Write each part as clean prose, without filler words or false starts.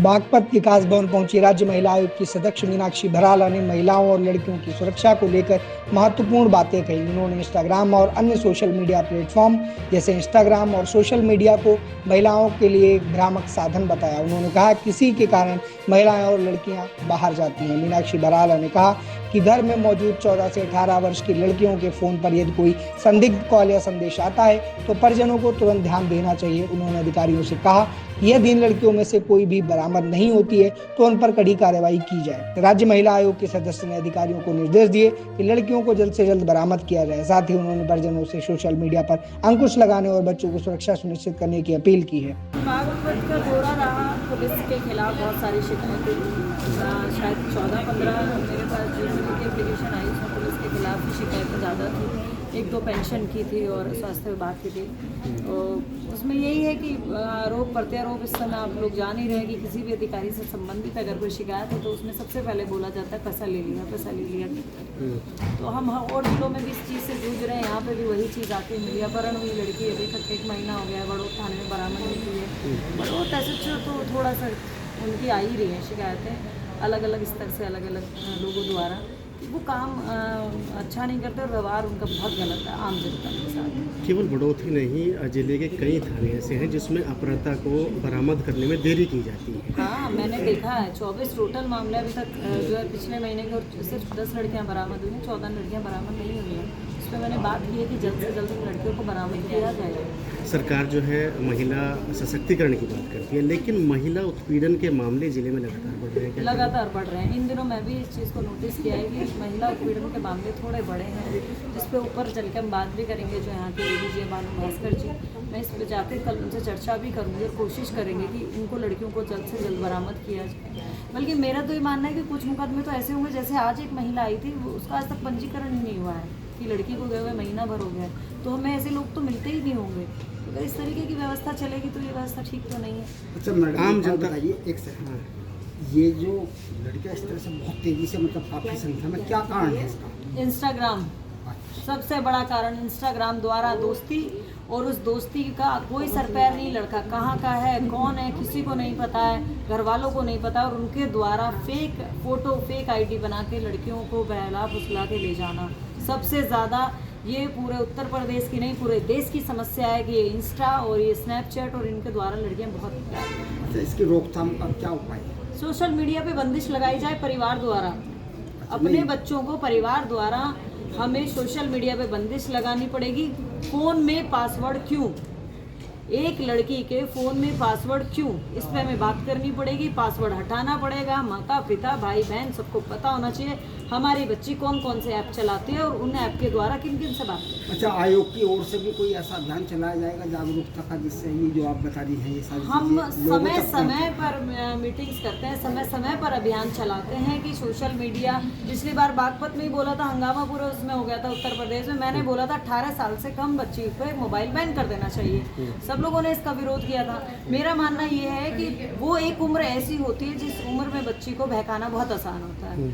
बागपत विकास भवन पहुंची राज्य महिला आयोग की सदस्य मीनाक्षी भराला ने महिलाओं और लड़कियों की सुरक्षा को लेकर महत्वपूर्ण बातें कही। उन्होंने इंस्टाग्राम और अन्य सोशल मीडिया प्लेटफॉर्म जैसे इंस्टाग्राम और सोशल मीडिया को महिलाओं के लिए एक भ्रामक साधन बताया। उन्होंने कहा किसी के कारण महिलाएं और लड़कियां बाहर जाती हैं। मीनाक्षी भराला ने कहा कि घर में मौजूद 14 से 18 वर्ष की लड़कियों के फोन पर यदि कोई संदिग्ध कॉल या संदेश आता है तो परिजनों को तुरंत ध्यान देना चाहिए। उन्होंने अधिकारियों से कहा कि यदि इन लड़कियों में से कोई भी बरामद नहीं होती है तो उन पर कड़ी कार्रवाई की जाए। राज्य महिला आयोग के सदस्य ने अधिकारियों को निर्देश दिए कि लड़कियों को जल्द से जल्द बरामद किया जाए। साथ ही उन्होंने परिजनों से सोशल मीडिया पर अंकुश लगाने और बच्चों को सुरक्षा सुनिश्चित करने की अपील की है। बागपत का दौरा रहा, पुलिस के खिलाफ बहुत सारी शिकायतें शायद 14-15 मेरे पास जो की एप्लीकेशन आई उसमें पुलिस के खिलाफ शिकायतें ज़्यादा थी। 1-2 पेंशन की थी और स्वास्थ्य विभाग की थी। तो उसमें यही है कि आरोप प्रत्यारोप इस समय आप लोग जान ही रहे हैं कि किसी भी अधिकारी से संबंधित अगर कोई शिकायत है तो उसमें सबसे पहले बोला जाता है पैसा ले लिया, पैसा ले लिया। तो हम और जिलों में भी इस चीज़ से जूझ रहे हैं। यहाँ पे भी वही चीज़ आती है। अपहरण हुई लड़की अभी तक 1 महीना हो गया है, बड़ौद थाने में बरामद हुई है। बड़ौद SHO तो थोड़ा सा उनकी आ ही रही है शिकायतें अलग अलग स्तर से, अलग अलग लोगों द्वारा। वो काम अच्छा नहीं करते और व्यवहार उनका बहुत गलत है आम जनता के साथ। केवल बड़ौद ही नहीं, जिले के कई थाने ऐसे हैं जिसमें अपराधा को बरामद करने में देरी की जाती है। हाँ, मैंने देखा है 24 टोटल मामले अभी तक जो है पिछले महीने के, और सिर्फ 10 लड़कियां बरामद हुई हैं, 14 लड़कियां बरामद नहीं हुई हैं। उस पर मैंने बात की है कि जल्द से जल्द इन लड़कियों को बरामद किया जाए। सरकार जो है महिला सशक्तिकरण की बात करती है, लेकिन महिला उत्पीड़न के मामले जिले में लगातार बढ़ रहे हैं। लगातार बढ़ रहे हैं। इन दिनों मैं भी इस चीज़ को नोटिस किया है कि महिला उत्पीड़न के मामले थोड़े बड़े हैं, जिस पे ऊपर चल के हम बात भी करेंगे। जो यहाँ के ADG भानु भास्कर जी, मैं इस पर जाते कल उनसे चर्चा भी करूँगी और कोशिश करेंगे कि इनको लड़कियों को जल्द से जल्द बरामद किया जाए। बल्कि मेरा तो ये मानना है कि कुछ मुकदमे तो ऐसे होंगे, जैसे आज एक महिला आई थी, उसका आज तक पंजीकरण ही नहीं हुआ है कि लड़की को गए हुए महीना भर हो गया, तो हमें ऐसे लोग तो मिलते ही नहीं होंगे। अगर इस तरीके की व्यवस्था चलेगी तो ये व्यवस्था ठीक तो नहीं है। अच्छा मैडम, आम जनता का एक सेकंड, ये जो लड़कियां इस तरह से बहुत तेजी से मतलब काफ़ी संख्या में, क्या कारण है इसका? इंस्टाग्राम सबसे बड़ा कारण। इंस्टाग्राम द्वारा दोस्ती, और उस दोस्ती का कोई सर पैर नहीं, लड़का कहाँ का है, कौन है, किसी को नहीं पता है, घर वालों को नहीं पता, और उनके द्वारा फेक फोटो, फेक ID बना के लड़कियों को बहला फुसला के ले जाना सबसे ज़्यादा। ये पूरे उत्तर प्रदेश की नहीं, पूरे देश की समस्या है कि ये इंस्टा और ये स्नैपचैट और इनके द्वारा लड़कियां बहुत। अच्छा, इसकी रोकथाम का क्या उपाय है? सोशल मीडिया पे बंदिश लगाई जाए परिवार द्वारा। अपने बच्चों को परिवार द्वारा हमें सोशल मीडिया पे बंदिश लगानी पड़ेगी। फ़ोन में पासवर्ड क्यों, एक लड़की के फ़ोन में पासवर्ड क्यों, इस पर हमें बात करनी पड़ेगी। पासवर्ड हटाना पड़ेगा। माता पिता भाई बहन सबको पता होना चाहिए हमारी बच्ची कौन कौन से ऐप चलाती है और उन ऐप के द्वारा किन किन से बात करती है। अच्छा, आयोग की ओर से भी कोई ऐसा अभियान चलाया जाएगा जागरूकता का, जिससे ये जो आप बता रही हैं ये सारी हम समय समय पर मीटिंग्स करते हैं, समय समय पर अभियान चलाते हैं कि सोशल मीडिया। पिछली बार बागपत में ही बोला था, हंगामा पूरा उसमें हो गया था उत्तर प्रदेश में। मैंने बोला था 18 साल से कम बच्ची पे मोबाइल बैन कर देना चाहिए। सब लोगों ने इसका विरोध किया था। मेरा मानना ये है कि वो एक उम्र ऐसी होती है जिस उम्र में बच्ची को बहकाना बहुत आसान होता है।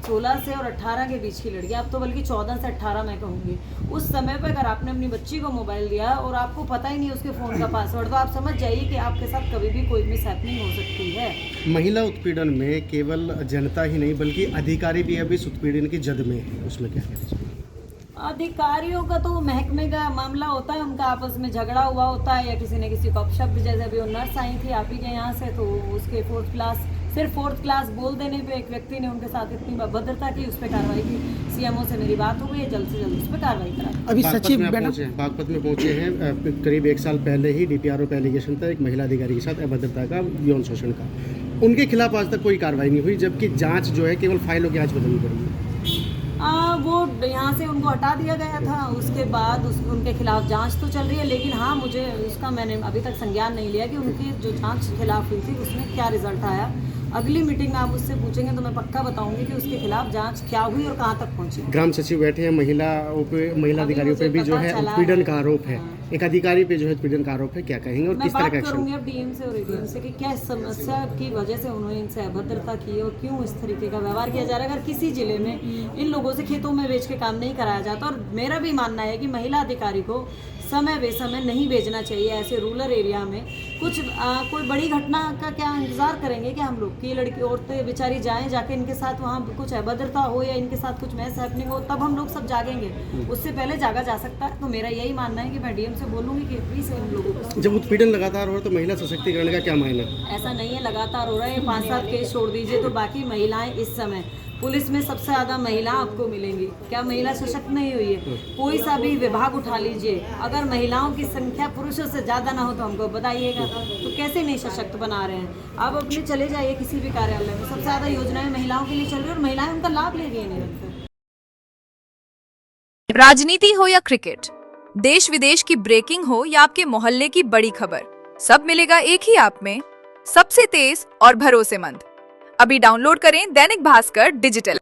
16 से और 18 के बीच की लड़की, अब तो बल्कि 14 से 18 मैं कहूँगी, उस समय पर अगर आपने अपनी बच्ची को मोबाइल दिया और आपको पता ही नहीं उसके फ़ोन का पासवर्ड, तो आप समझ जाइए कि आपके साथ कभी भी कोई मिसहैपनिंग हो सकती है। महिला उत्पीड़न में केवल जनता ही नहीं बल्कि अधिकारी भी अभी इस उत्पीड़न की जद में है, उसमें क्या कहना चाहिए? अधिकारियों का तो महकमे का मामला होता है, उनका आपस में झगड़ा हुआ होता है या किसी ने किसी को अपशब्द, जैसे अभी वो नर्स आई थी आप ही के यहाँ से, तो उसके 4th क्लास, सिर्फ 4th क्लास बोल देने पे एक व्यक्ति ने उनके साथ इतनी अभद्रता की, उस पर कार्रवाई की। CMO से मेरी बात हो गई है, जल्द से जल्द उस पर कार्रवाई करा। अभी सचिव बागपत में पहुंचे हैं। करीब 1 साल पहले ही DPRO पे एलिगेशन था एक महिला अधिकारी के साथ अभद्रता का, यौन शोषण का। उनके खिलाफ आज तक कोई कार्रवाई नहीं हुई, जबकि जाँच जो है केवल फाइलों की जाँच बदलनी पड़ी है। वो यहाँ से उनको हटा दिया गया था, उसके बाद उनके खिलाफ जांच तो चल रही है। लेकिन हाँ, मुझे उसका मैंने अभी तक संज्ञान नहीं लिया कि उनकी जो जांच खिलाफ हुई थी उसमें क्या रिजल्ट आया। अगली मीटिंग में आप उससे पूछेंगे तो मैं पक्का बताऊंगी कि उसके खिलाफ जांच क्या हुई और कहाँ तक पहुंची। ग्राम सचिव बैठे हैं, महिला अधिकारियों पे भी जो है उत्पीड़न का आरोप है। एक अधिकारी पे जो है उत्पीड़न का आरोप है, क्या कहेंगे और किस तरह का एक्शन? करूंगी अब DM से और ADM से कि क्या समस्या की वजह से उन्होंने इनसे अभद्रता की और क्यों इस तरीके का व्यवहार किया जा रहा है। अगर किसी जिले में इन लोगों से खेतों में बेच के काम नहीं कराया जाता, और मेरा भी मानना है कि महिला अधिकारी को समय बेसमय नहीं भेजना चाहिए ऐसे रूरल एरिया में। कुछ कोई बड़ी घटना का क्या इंतज़ार करेंगे क्या हम लोग कि लड़की औरतें बेचारी जाएं, जाके इनके साथ वहाँ कुछ अभद्रता हो या इनके साथ कुछ मैस हैपनिंग हो, तब हम लोग सब जागेंगे। उससे पहले जागा जा सकता है। तो मेरा यही मानना है कि मैं डीएम से बोलूँगी कि प्लीज़ इन लोगों को, जब उत्पीड़न लगातार हो रहा है तो महिला सशक्तिकरण का क्या मायना? ऐसा नहीं है लगातार हो रहा है, 5-7 केस छोड़ दीजिए तो बाकी महिलाएं इस समय पुलिस में सबसे ज़्यादा महिला आपको मिलेंगी। क्या महिला सशक्त नहीं हुई है? कोई सा भी विभाग उठा लीजिए, अगर महिलाओं की संख्या पुरुषों से ज़्यादा ना हो तो हमको बताइएगा, तो कैसे नहीं सशक्त बना रहे हैं। आप अपने चले जाइए किसी भी कार्यालय में, सबसे ज़्यादा योजनाएं महिलाओं के लिए चल रही है और महिलाएं उनका लाभ ले रही है निरंतर। राजनीति हो या क्रिकेट, देश विदेश की ब्रेकिंग हो या आपके मोहल्ले की बड़ी खबर, सब मिलेगा एक ही ऐप में, सबसे तेज और भरोसेमंद। अभी डाउनलोड करें दैनिक भास्कर डिजिटल।